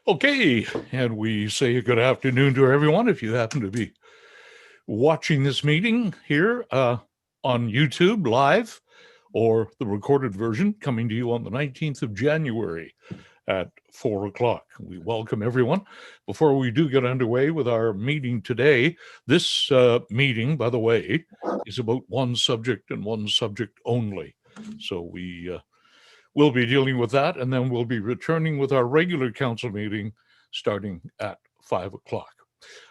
Okay, and we say good afternoon to everyone if you happen to be watching this meeting here on YouTube live or the recorded version coming to you on the 19th of January at 4 o'clock. We welcome everyone. Before we do get underway with our meeting today, this meeting, by the way, is about one subject and one subject only. So we'll be dealing with that, and then we'll be returning with our regular council meeting starting at 5 o'clock.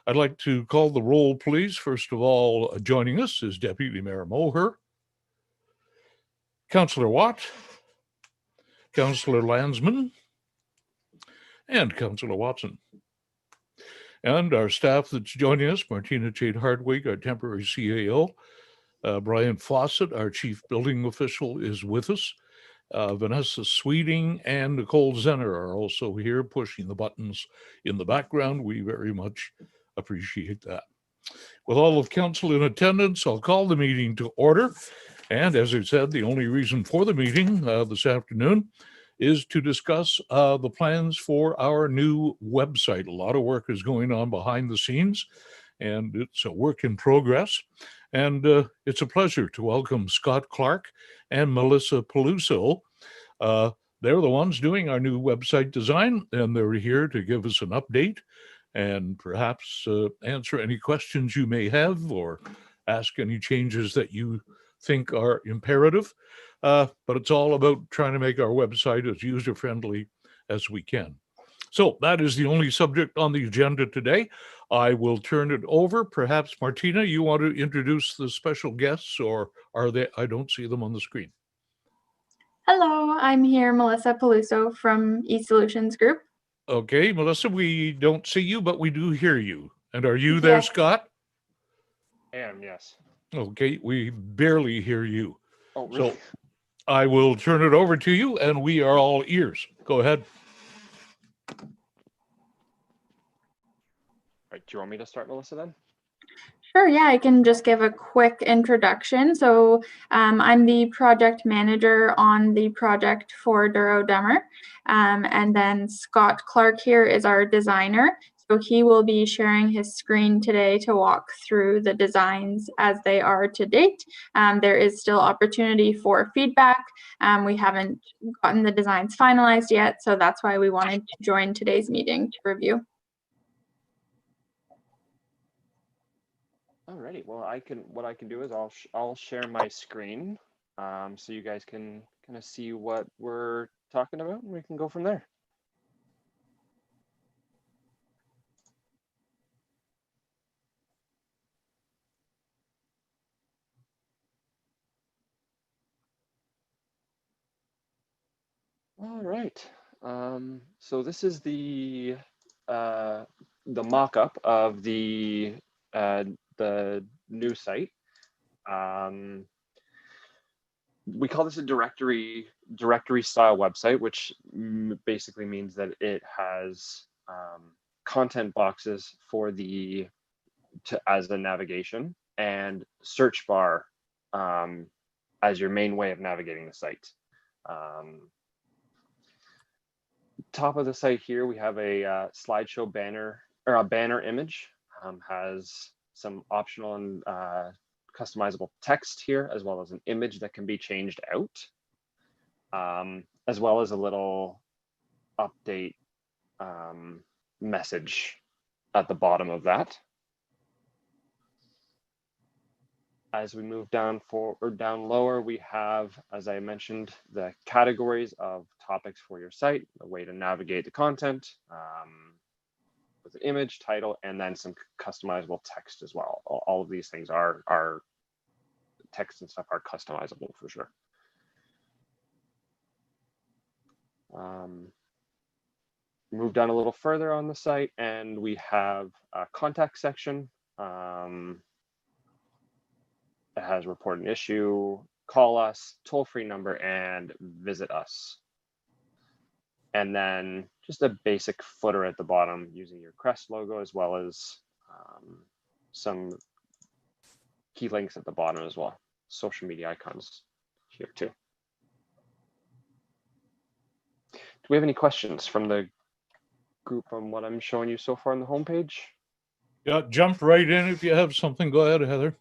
I'd like to call the roll, please. First of all, joining us is Deputy Mayor Moher, Councillor Watt, Councillor Landsman, and Councillor Watson. And our staff that's joining us, Martina Jade Hardwig, our temporary CAO, Brian Fawcett, our chief building official, is with us. Vanessa Sweeting and Nicole Zenner are also here pushing the buttons in the background. We very much appreciate that. With all of council in attendance, I'll call the meeting to order. And as I said, the only reason for the meeting this afternoon is to discuss the plans for our new website. A lot of work is going on behind the scenes, and it's a work in progress. And it's a pleasure to welcome Scott Clark and Melissa Peluso. They're the ones doing our new website design, and they're here to give us an update and perhaps answer any questions you may have or ask any changes that you think are imperative. But it's all about trying to make our website as user-friendly as we can. So that is the only subject on the agenda today. I will turn it over. Perhaps, Martina, you want to introduce the special guests, or are they? I don't see them on the screen. Hello, I'm here, Melissa Peluso from eSolutions Group. Okay, Melissa, we don't see you, but we do hear you. And are you there, Scott? I am, yes. Okay, we barely hear you. Oh, really? So I will turn it over to you, and we are all ears. Go ahead. Right, do you want me to start, Melissa, then? Sure, yeah, I can just give a quick introduction. So I'm the project manager on the project for Douro-Dummer. And then Scott Clark here is our designer. So he will be sharing his screen today to walk through the designs as they are to date. There is still opportunity for feedback. We haven't gotten the designs finalized yet, so that's why we wanted to join today's meeting to review. Alrighty, well, what I can do is I'll share my screen, so you guys can kind of see what we're talking about, and we can go from there. All right, so this is the mock-up of the new site. We call this a directory style website, which basically means that it has content boxes for as the navigation, and search bar as your main way of navigating the site. Top of the site here, we have a slideshow banner, or a banner image. Has some optional and customizable text here, as well as an image that can be changed out, as well as a little update message at the bottom of that. As we move down lower, we have, as I mentioned, the categories of topics for your site, the way to navigate the content, with the image, title, and then some customizable text as well. All of these things are text and stuff are customizable for sure. Move down a little further on the site, and we have a contact section. It has report an issue, call us, toll-free number, and visit us. And then just a basic footer at the bottom using your Crest logo, as well as some key links at the bottom as well. Social media icons here too. Do we have any questions from the group from what I'm showing you so far on the homepage. Yeah, jump right in if you have something. Go ahead, Heather.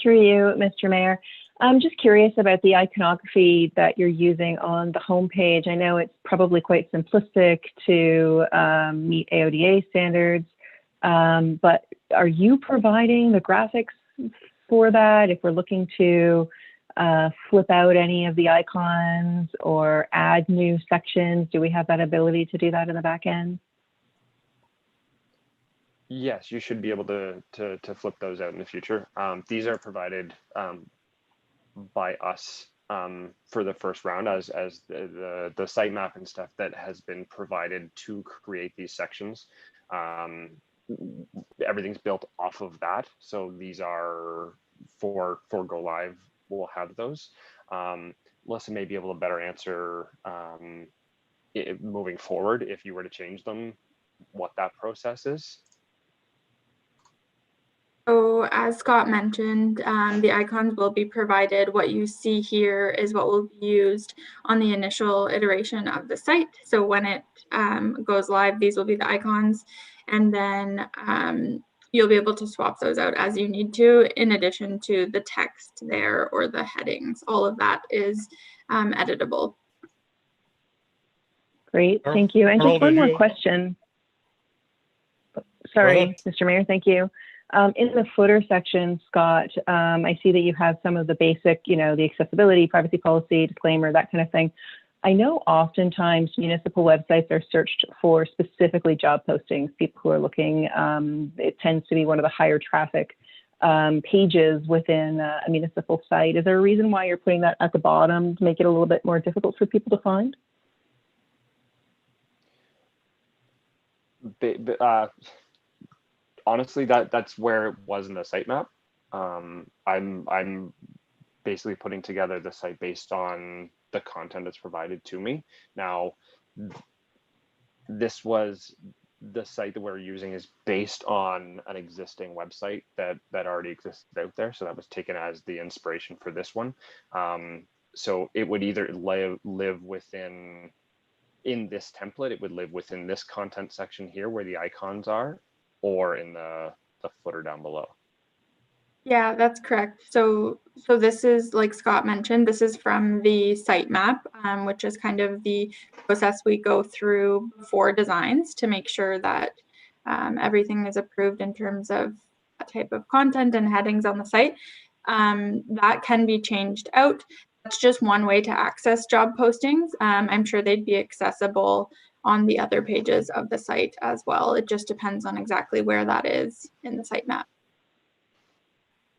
Through you, Mr. Mayor. I'm just curious about the iconography that you're using on the homepage. I know it's probably quite simplistic to meet AODA standards, but are you providing the graphics for that? If we're looking to flip out any of the icons or add new sections, do we have that ability to do that in the back end? Yes, you should be able to flip those out in the future. These are provided by us for the first round as the sitemap and stuff that has been provided to create these sections. Everything's built off of that. So these are for go live, we'll have those. Melissa may be able to better answer moving forward if you were to change them, what that process is. So as Scott mentioned, the icons will be provided. What you see here is what will be used on the initial iteration of the site. So when it goes live, these will be the icons, and then you'll be able to swap those out as you need to, in addition to the text there or the headings. All of that is editable. Great, thank you. And just one more question. Sorry, Mr. Mayor, thank you. In the footer section, Scott, I see that you have some of the basic, the accessibility, privacy policy, disclaimer, that kind of thing. I know oftentimes municipal websites are searched for specifically job postings, people who are looking. It tends to be one of the higher traffic pages within a municipal site. Is there a reason why you're putting that at the bottom to make it a little bit more difficult for people to find? Honestly, that's where it was in the sitemap. I'm basically putting together the site based on the content that's provided to me. Now, this was the site that we're using is based on an existing website that already existed out there. So that was taken as the inspiration for this one. So it would either live within this template, it would live within this content section here where the icons are, or in the footer down below. Yeah, that's correct. So this is, like Scott mentioned, this is from the sitemap, which is kind of the process we go through before designs to make sure that everything is approved in terms of that type of content and headings on the site. That can be changed out. That's just one way to access job postings. I'm sure they'd be accessible on the other pages of the site as well. It just depends on exactly where that is in the sitemap.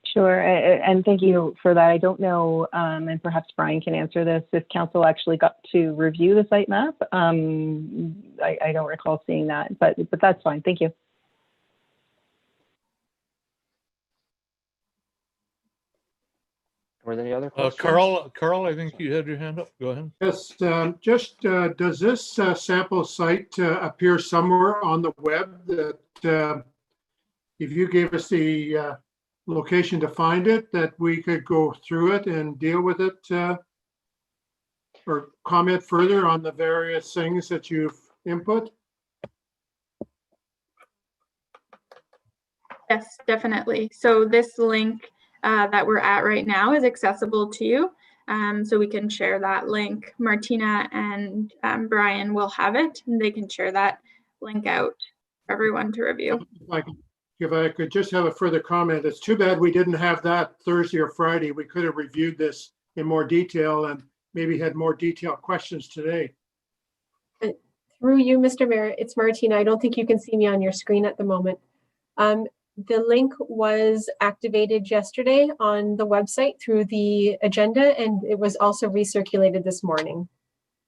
Sure, and thank you for that. I don't know, and perhaps Brian can answer this, if council actually got to review the sitemap. I don't recall seeing that, but that's fine. Thank you. Were there any other questions? Carl, I think you had your hand up. Go ahead. Yes, does this sample site appear somewhere on the web that if you gave us the location to find it, that we could go through it and deal with it or comment further on the various things that you've input? Yes, definitely. So this link that we're at right now is accessible to you. So we can share that link. Martina and Brian will have it, and they can share that link out for everyone to review. If I could just have a further comment, it's too bad we didn't have that Thursday or Friday. We could have reviewed this in more detail and maybe had more detailed questions today. Through you, Mr. Mayor, it's Martina. I don't think you can see me on your screen at the moment. The link was activated yesterday on the website through the agenda, and it was also recirculated this morning.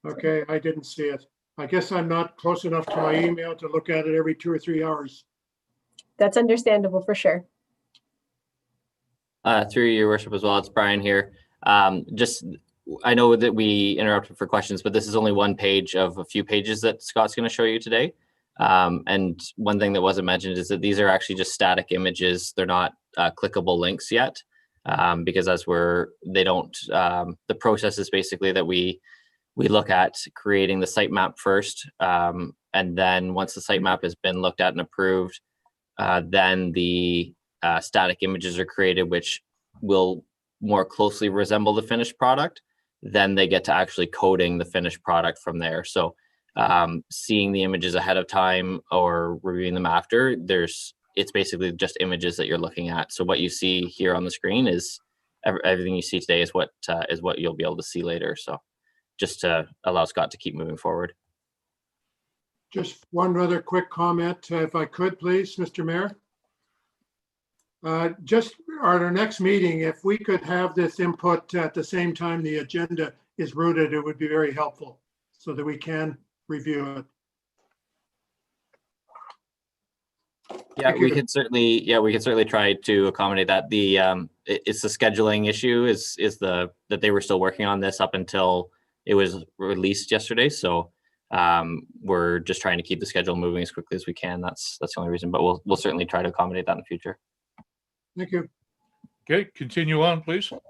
Okay, I didn't see it. I guess I'm not close enough to my email to look at it every 2 or 3 hours. That's understandable for sure. Through your worship as well, it's Brian here. I know that we interrupted for questions, but this is only one page of a few pages that Scott's going to show you today. And one thing that wasn't mentioned is that these are actually just static images. They're not clickable links yet, because the process is basically that we look at creating the sitemap first, And then once the sitemap has been looked at and approved, then the static images are created, which will more closely resemble the finished product. Then they get to actually coding the finished product from there. So seeing the images ahead of time or reviewing them after, it's basically just images that you're looking at. So what you see here on the screen is everything you see today is what you'll be able to see later. So just to allow Scott to keep moving forward. Just one other quick comment, if I could, please, Mr. Mayor. Just at our next meeting, if we could have this input at the same time the agenda is routed, it would be very helpful so that we can review it. Yeah, Thank we you. could certainly try to accommodate that. It's the scheduling issue is that they were still working on this up until it was released yesterday. So we're just trying to keep the schedule moving as quickly as we can. That's the only reason, but we'll certainly try to accommodate that in the future. Thank you. Okay, continue on, please. All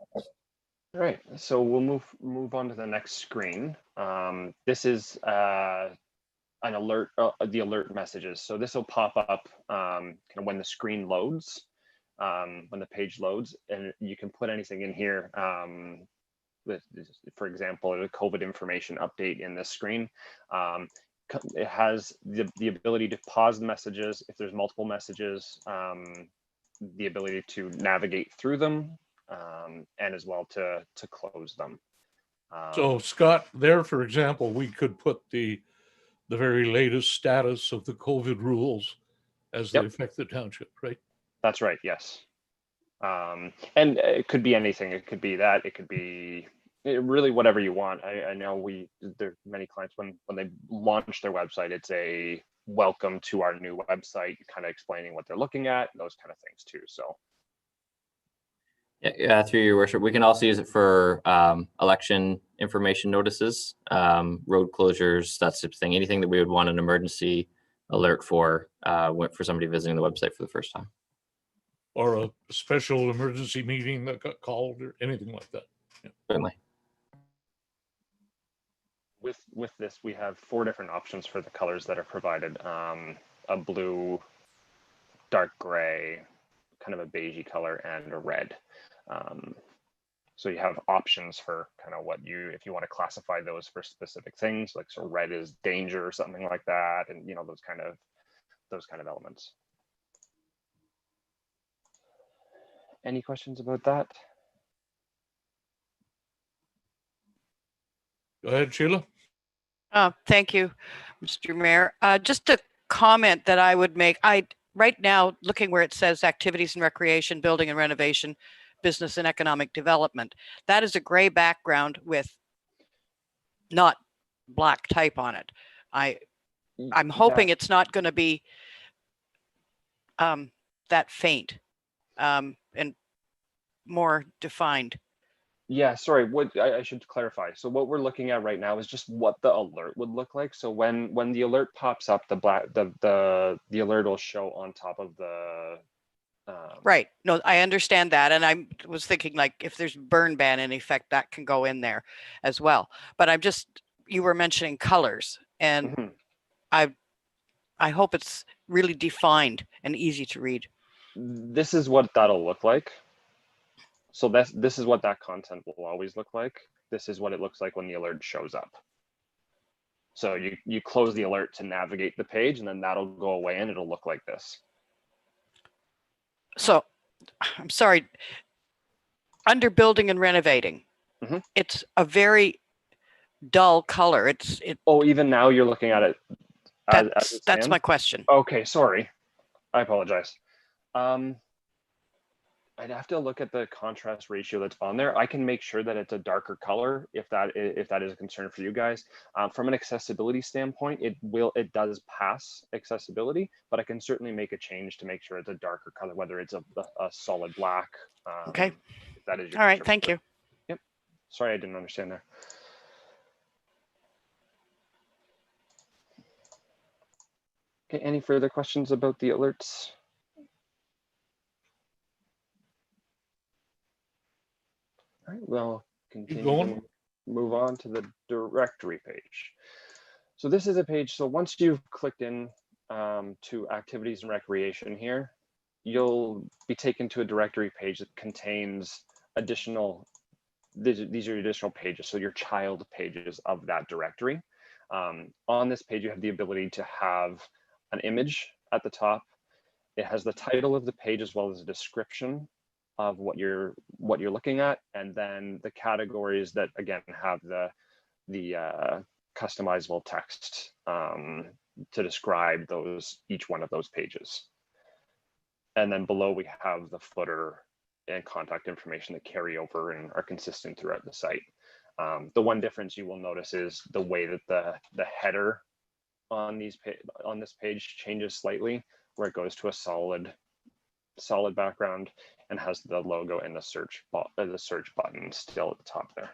right, so we'll move on to the next screen. This is an alert, the alert messages. So this will pop up kind of when the screen loads, when the page loads, and you can put anything in here. For example, a COVID information update in this screen. It has the ability to pause the messages if there's multiple messages, the ability to navigate through them, and as well to close them. So Scott, there, for example, we could put the very latest status of the COVID rules as they affect the township, right? That's right, yes. And it could be anything. It could be that, it could be really whatever you want. I know there are many clients when they launch their website, it's a welcome to our new website, kind of explaining what they're looking at, those kind of things too. So yeah, through your worship, we can also use it for election information notices, road closures, that type of thing. Anything that we would want an emergency alert for somebody visiting the website for the first time. Or a special emergency meeting that got called or anything like that. Yeah. Certainly. with this, we have 4 different options for the colors that are provided. A blue, dark gray, kind of a beigey color, and a red. So you have options for kind of if you want to classify those for specific things, like so red is danger or something like that, and those kind of elements. Any questions about that? Go ahead, Sheila. Thank you, Mr. Mayor. Just a comment that I would make. Right now, looking where it says activities and recreation, building and renovation, business and economic development, that is a gray background with not black type on it. I'm hoping it's not going to be that faint and more defined. Yeah, sorry, I should clarify. So what we're looking at right now is just what the alert would look like. So when the alert pops up, the alert will show on top of the Right. No, I understand that. And I was thinking, like, if there's burn ban in effect, that can go in there as well. But you were mentioning colors, and I hope it's really defined and easy to read. This is what that'll look like. So this is what that content will always look like. This is what it looks like when the alert shows up. So you close the alert to navigate the page, and then that'll go away and it'll look like this. So I'm sorry, under building and renovating, it's a very dull color. Oh, even now you're looking at it. That's my question. Okay, sorry. I apologize. I'd have to look at the contrast ratio that's on there. I can make sure that it's a darker color if that is a concern for you guys. From an accessibility standpoint, it does pass accessibility, but I can certainly make a change to make sure it's a darker color, whether it's a solid black. Okay. If that is your all right. Thank you. Yep. Sorry, I didn't understand there. Okay. Any further questions about the alerts? All right, well, continue. Move on to the directory page. So this is a page. So once you've clicked in to activities and recreation here, you'll be taken to a directory page that contains additional, these are additional pages. So your child pages of that directory. On this page, you have the ability to have an image at the top. It has the title of the page as well as a description of what you're looking at, and then the categories that again have the customizable text to describe each one of those pages. And then below we have the footer and contact information that carry over and are consistent throughout the site. The one difference you will notice is the way that the header on this page changes slightly, where it goes to a solid background and has the logo and the search button still at the top there.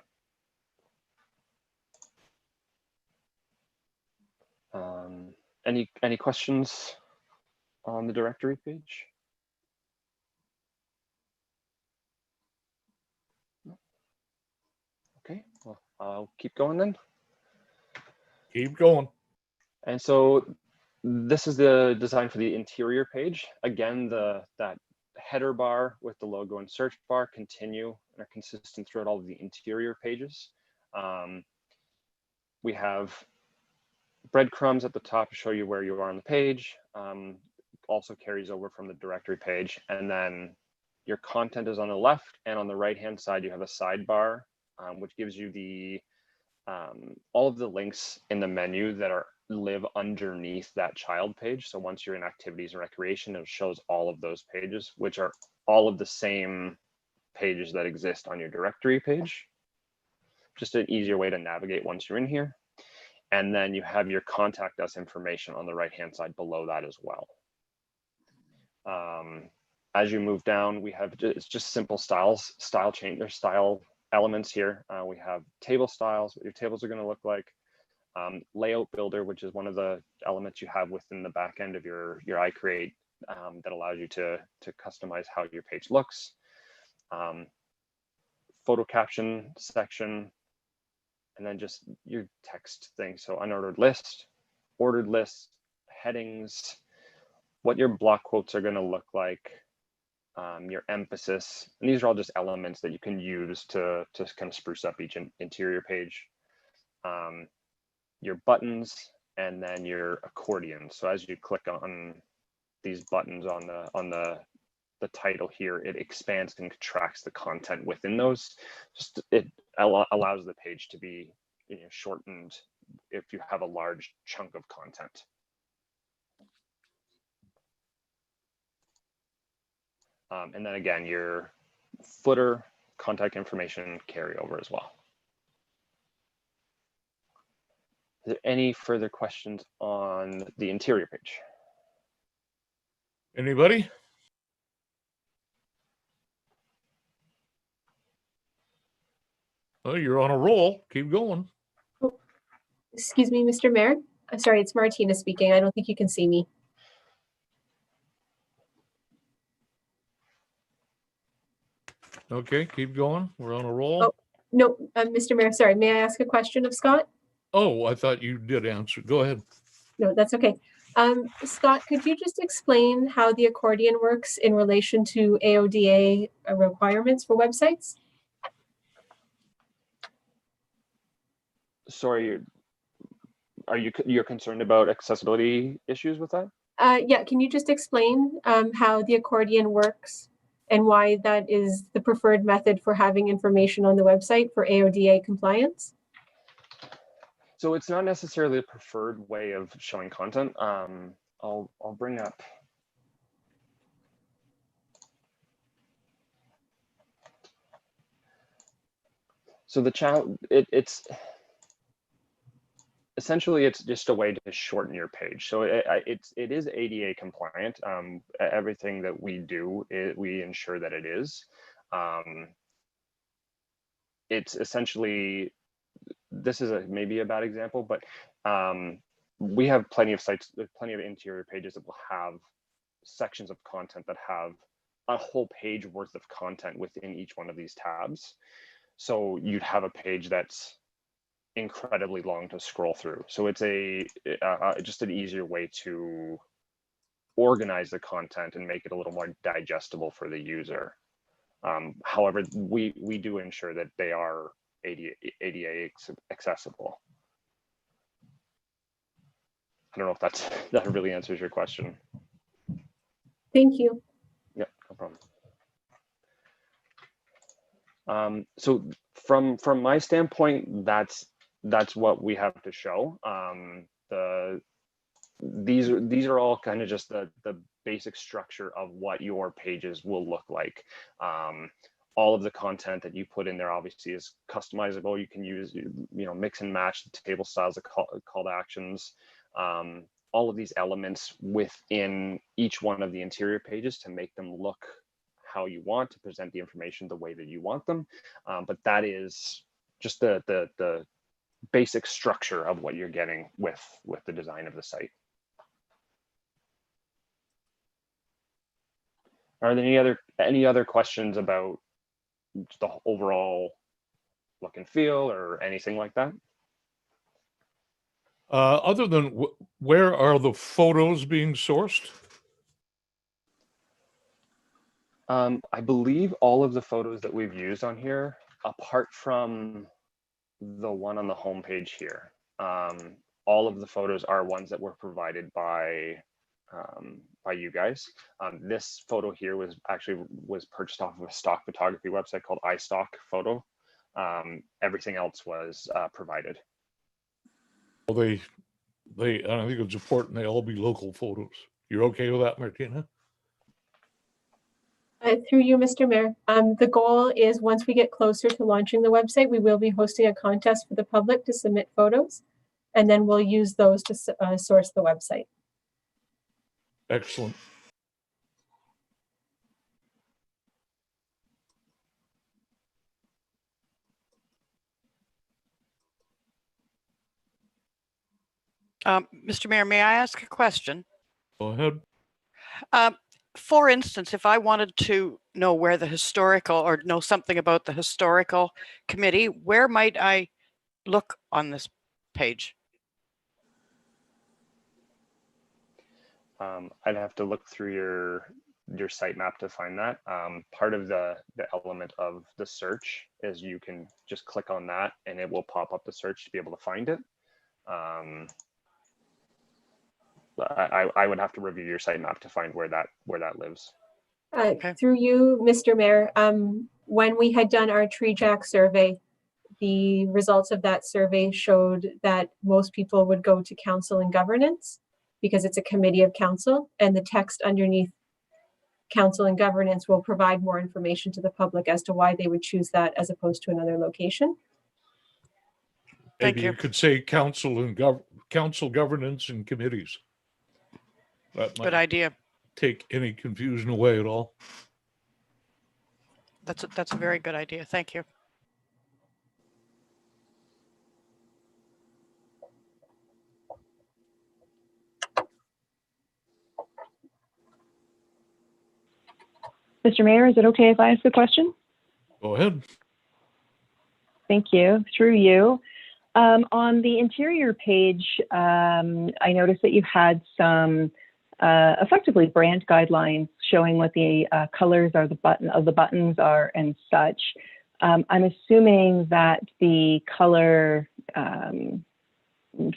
Any questions on the directory page? Okay, well, I'll keep going then. Keep going. And so this is the design for the interior page. Again, that header bar with the logo and search bar continue and are consistent throughout all of the interior pages. We have breadcrumbs at the top to show you where you are on the page. Also carries over from the directory page. And then your content is on the left, and on the right-hand side, you have a sidebar, which gives you all of the links in the menu that live underneath that child page. So once you're in activities and recreation, it shows all of those pages, which are all of the same pages that exist on your directory page. Just an easier way to navigate once you're in here. And then you have your contact us information on the right-hand side below that as well. As you move down, it's just simple style elements here. We have table styles, what your tables are going to look like. Layout builder, which is one of the elements you have within the back end of your iCreate that allows you to customize how your page looks. Photo caption section, and then just your text thing. So unordered list, ordered list, headings, what your block quotes are going to look like, your emphasis. And these are all just elements that you can use to kind of spruce up each interior page. Your buttons, and then your accordion. So as you click on these buttons on the title here, it expands and contracts the content within those. It allows the page to be shortened if you have a large chunk of content. And then again, your footer, contact information carry over as well. Is there any further questions on the interior page? Anybody? Oh, you're on a roll. Keep going. Oh, excuse me, Mr. Mayor. I'm sorry, it's Martina speaking. I don't think you can see me. Okay, keep going. We're on a roll. Oh, no, Mr. Mayor, sorry. May I ask a question of Scott? Oh, I thought you did answer. Go ahead. No, that's okay. Scott, could you just explain how the accordion works in relation to AODA requirements for websites? Sorry, you're concerned about accessibility issues with that? Yeah, can you just explain how the accordion works and why that is the preferred method for having information on the website for AODA compliance? So it's not necessarily a preferred way of showing content. I'll bring up. So the challenge, it's essentially, it's just a way to shorten your page. So it is ADA compliant. Everything that we do, we ensure that it is. It's essentially, this is maybe a bad example, but we have plenty of sites, plenty of interior pages that will have sections of content that have a whole page worth of content within each one of these tabs. So you'd have a page that's incredibly long to scroll through. So it's just an easier way to organize the content and make it a little more digestible for the user. However, we do ensure that they are ADA accessible. I don't know if that really answers your question. Thank you. Yeah, no problem. So from my standpoint, that's what we have to show. These are all kind of just the basic structure of what your pages will look like. All of the content that you put in there obviously is customizable. You can use, mix and match the table styles, the call to actions, all of these elements within each one of the interior pages to make them look how you want, to present the information the way that you want them. But that is just the basic structure of what you're getting with the design of the site. Are there any other questions about the overall look and feel or anything like that? Other than where are the photos being sourced? I believe all of the photos that we've used on here, apart from the one on the homepage here, all of the photos are ones that were provided by you guys. This photo here was purchased off of a stock photography website called iStock Photo. Everything else was provided. Well, I think it's important they all be local photos. You're okay with that, Martina? Through you, Mr. Mayor. The goal is once we get closer to launching the website, we will be hosting a contest for the public to submit photos, and then we'll use those to source the website. Excellent. Mr. Mayor, may I ask a question? Go ahead. For instance, if I wanted to know where the historical or know something about the historical committee, where might I look on this page? I'd have to look through your sitemap to find that. Part of the element of the search is you can just click on that and it will pop up the search to be able to find it. I would have to review your sitemap to find where that lives. Okay. Through you, Mr. Mayor, when we had done our Tree Jack survey, the results of that survey showed that most people would go to council and governance because it's a committee of council, and the text underneath council and governance will provide more information to the public as to why they would choose that as opposed to another location. Maybe you could say council governance and committees. That might Good idea. take any confusion away at all. That's a very good idea. Thank you. Mr. Mayor, is it okay if I ask a question? Go ahead. Thank you. Through you. On the interior page, I noticed that you had some effectively brand guidelines showing what the colors are, the buttons are and such. I'm assuming that the color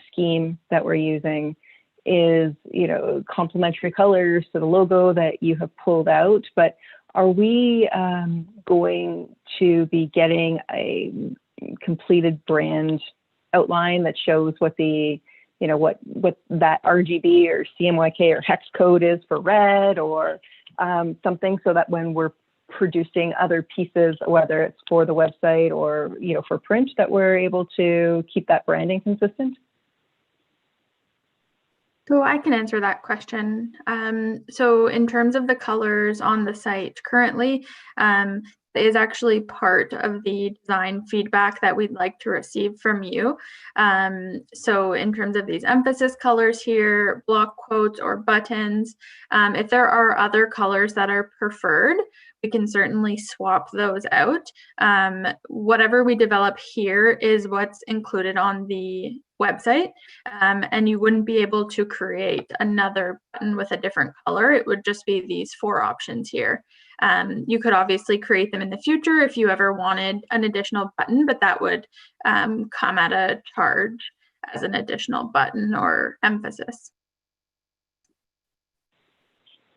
scheme that we're using is, complementary colors to the logo that you have pulled out, but are we going to be getting a completed brand outline that shows what the, what that RGB or CMYK or hex code is for red or something, so that when we're producing other pieces, whether it's for the website or, for print, that we're able to keep that branding consistent? So I can answer that question. So in terms of the colors on the site currently, is actually part of the design feedback that we'd like to receive from you. So in terms of these emphasis colors here, block quotes or buttons, if there are other colors that are preferred, we can certainly swap those out. Whatever we develop here is what's included on the website, and you wouldn't be able to create another button with a different color. It would just be these 4 options here. You could obviously create them in the future if you ever wanted an additional button, but that would come at a charge as an additional button or emphasis.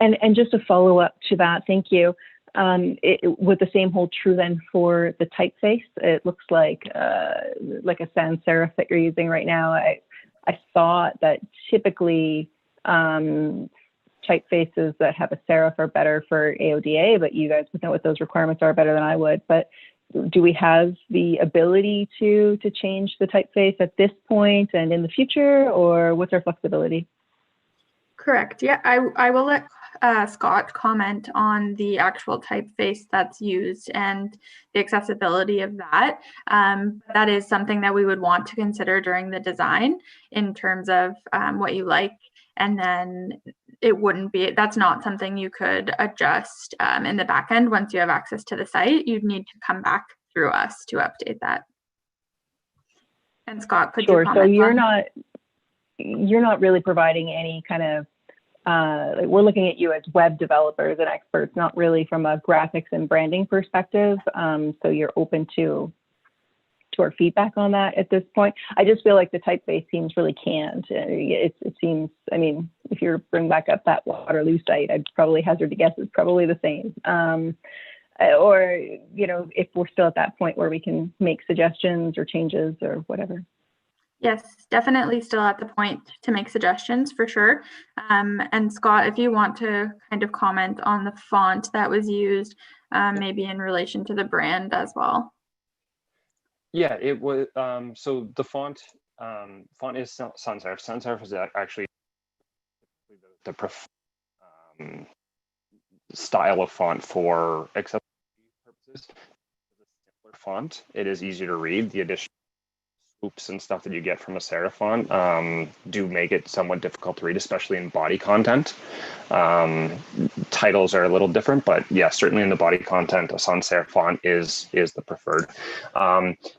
And just a follow up to that, thank you. Would the same hold true then for the typeface? It looks like a sans serif that you're using right now. I thought that typically typefaces that have a serif are better for AODA, but you guys would know what those requirements are better than I would. But do we have the ability to change the typeface at this point and in the future, or what's our flexibility? Correct. Yeah, I will let Scott comment on the actual typeface that's used and the accessibility of that. That is something that we would want to consider during the design in terms of what you like. And then it wouldn't be, that's not something you could adjust in the back end. Once you have access to the site, you'd need to come back through us to update that. And Scott, could you comment? So you're not really providing any kind of like, we're looking at you as web developers and experts, not really from a graphics and branding perspective. So you're open to our feedback on that at this point. I just feel like the typeface seems really canned. It seems, I mean, if you bring back up that Waterloo site, I'd probably hazard to guess it's probably the same. Or, you know, if we're still at that point where we can make suggestions or changes or whatever. Yes, definitely still at the point to make suggestions for sure. And Scott, if you want to kind of comment on the font that was used, maybe in relation to the brand as well. Yeah, it was, so the font is sans serif. Sans serif is actually the preferred style of font for accessibility purposes. It's a simpler font. It is easier to read. The additional swoops and stuff that you get from a serif font do make it somewhat difficult to read, especially in body content. Titles are a little different, but yeah, certainly in the body content, a sans serif font is the preferred.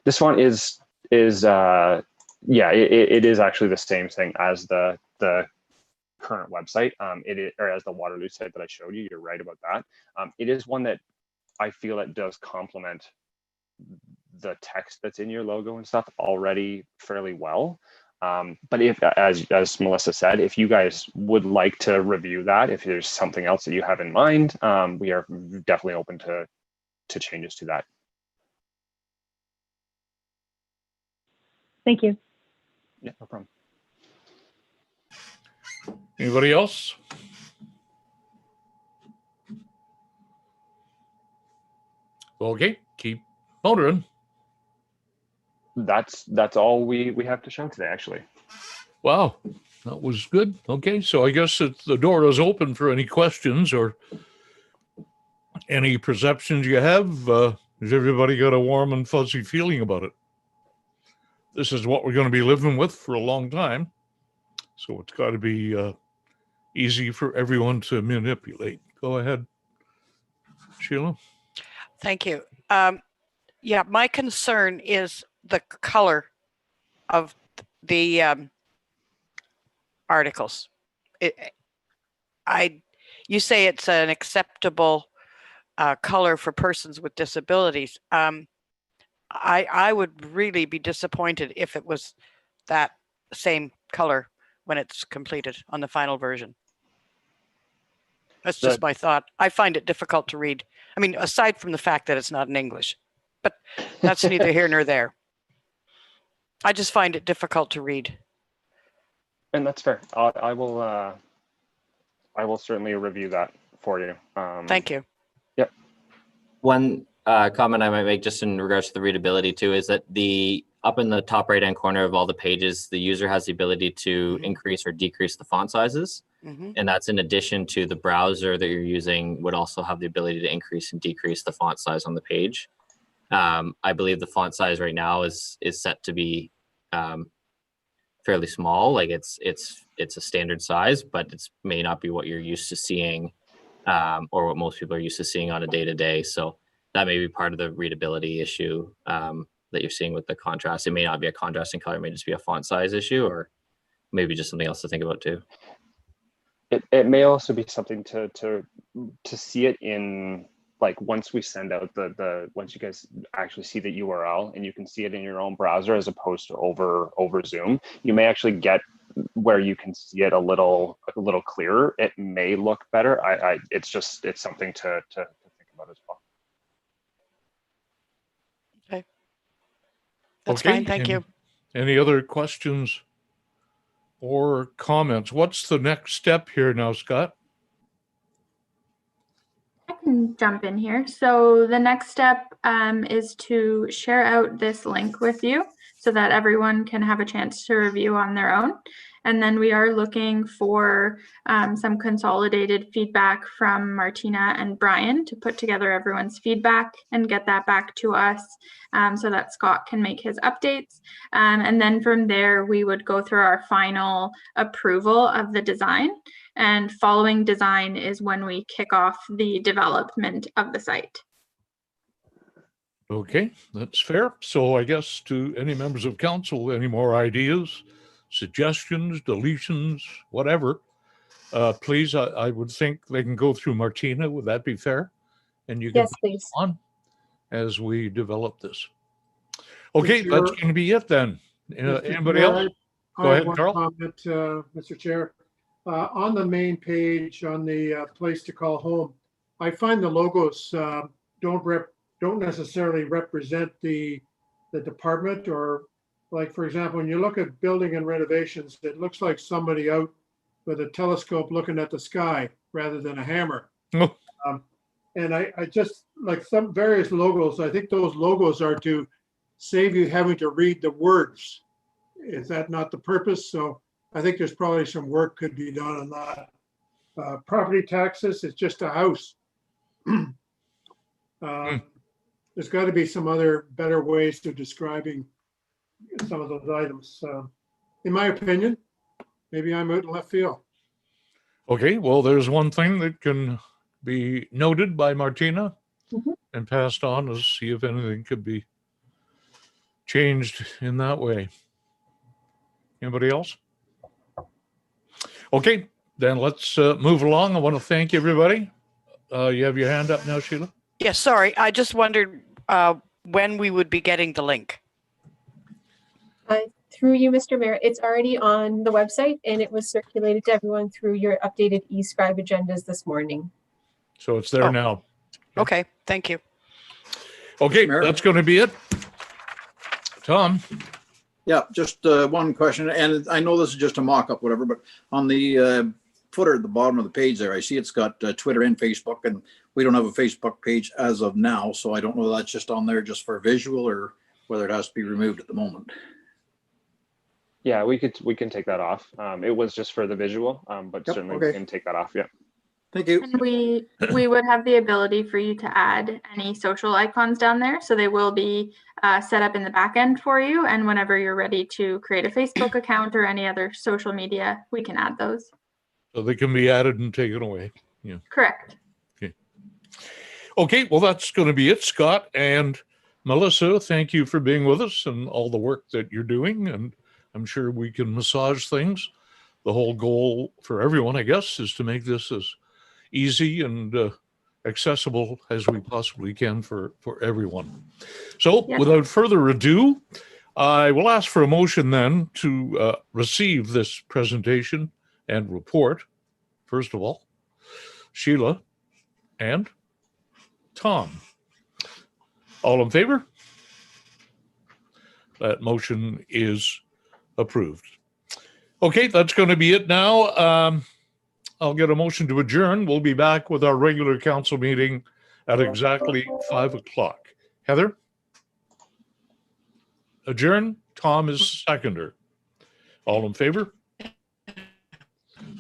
This font is yeah, it is actually the same thing as the current website. It is, or as the Waterloo site that I showed you. You're right about that. It is one that I feel it does complement the text that's in your logo and stuff already fairly well. But if, as Melissa said, if you guys would like to review that, if there's something else that you have in mind, we are definitely open to changes to that. Thank you. Yeah, no problem. Anybody else? Okay, keep motoring. That's all we have to show today, actually. Wow, that was good. Okay, so I guess the door is open for any questions or any perceptions you have. Has everybody got a warm and fuzzy feeling about it? This is what we're going to be living with for a long time. So it's got to be easy for everyone to manipulate. Go ahead, Sheila. Thank you. Yeah, my concern is the color of the articles. You say it's an acceptable color for persons with disabilities. I would really be disappointed if it was that same color when it's completed on the final version. That's just my thought. I find it difficult to read. I mean, aside from the fact that it's not in English, but that's neither here nor there. I just find it difficult to read. And that's fair. I will certainly review that for you. Thank you. Yep. One comment I might make just in regards to the readability too is that up in the top right hand corner of all the pages, the user has the ability to increase or decrease the font sizes. And that's in addition to the browser that you're using would also have the ability to increase and decrease the font size on the page. I believe the font size right now is set to be fairly small. Like it's a standard size, but it may not be what you're used to seeing or what most people are used to seeing on a day-to-day. So that may be part of the readability issue that you're seeing with the contrast. It may not be a contrasting color, it may just be a font size issue, or maybe just something else to think about too. It may also be something to see it in, like, once we send out once you guys actually see the URL and you can see it in your own browser as opposed to over Zoom, you may actually get where you can see it a little clearer. It may look better. It's something to think about as well. Okay. That's Okay, fine. Thank you. Any other questions or comments? What's the next step here now, Scott? I can jump in here. So the next step is to share out this link with you so that everyone can have a chance to review on their own. And then we are looking for some consolidated feedback from Martina and Brian to put together everyone's feedback and get that back to us so that Scott can make his updates. And then from there, we would go through our final approval of the design. And following design is when we kick off the development of the site. Okay, that's fair. So I guess to any members of council, any more ideas, suggestions, deletions, whatever, please, I would think they can go through Martina. Would that be fair? And you can Yes, please. on as we develop this. Okay, Mr. that's going to be it then. Mr. Anybody Chair, else? I Go have ahead, one Carl. comment, Mr. Chair. On the main page on the place to call home, I find the logos don't necessarily represent the department, or, like, for example, when you look at building and renovations, it looks like somebody out with a telescope looking at the sky rather than a hammer. Oh. And I just, like, some various logos, I think those logos are to save you having to read the words. Is that not the purpose? So I think there's probably some work could be done on that. Property taxes, it's just a house. There's got to be some other better ways to describing some of those items. In my opinion, maybe I'm out in left field. Okay, well, there's one thing that can be noted by Martina and passed on to see if anything could be changed in that way. Anybody else? Okay, then let's move along. I want to thank everybody. You have your hand up now, Sheila? Yes, sorry. I just wondered when we would be getting the link. Through you, Mr. Mayor, it's already on the website and it was circulated to everyone through your updated eScribe agendas this morning. So it's there now. Okay, thank you. Okay, Mayor? that's going to be it. Tom? Yeah, just one question, and I know this is just a mock-up, whatever, but on the footer at the bottom of the page there, I see it's got Twitter and Facebook, and we don't have a Facebook page as of now, so I don't know if that's just on there just for visual or whether it has to be removed at the moment. Yeah, we can take that off. It was just for the visual, but Yep, certainly okay. we can take that off. Yeah. Thank you. And we would have the ability for you to add any social icons down there. So they will be set up in the back end for you. And whenever you're ready to create a Facebook account or any other social media, we can add those. So they can be added and taken away. Yeah. Correct. Okay, well, that's going to be it. Scott and Melissa, thank you for being with us and all the work that you're doing. And I'm sure we can massage things. The whole goal for everyone, I guess, is to make this as easy and accessible as we possibly can for everyone. So without further ado, I will ask for a motion then to receive this presentation and report. First of all, Sheila and Tom. All in favor? That motion is approved. Okay, that's going to be it now. I'll get a motion to adjourn. We'll be back with our regular council meeting at exactly 5 o'clock. Heather? Adjourn. Tom is seconder. All in favor?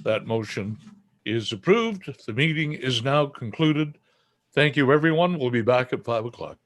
That motion is approved. The meeting is now concluded. Thank you, everyone. We'll be back at 5 o'clock.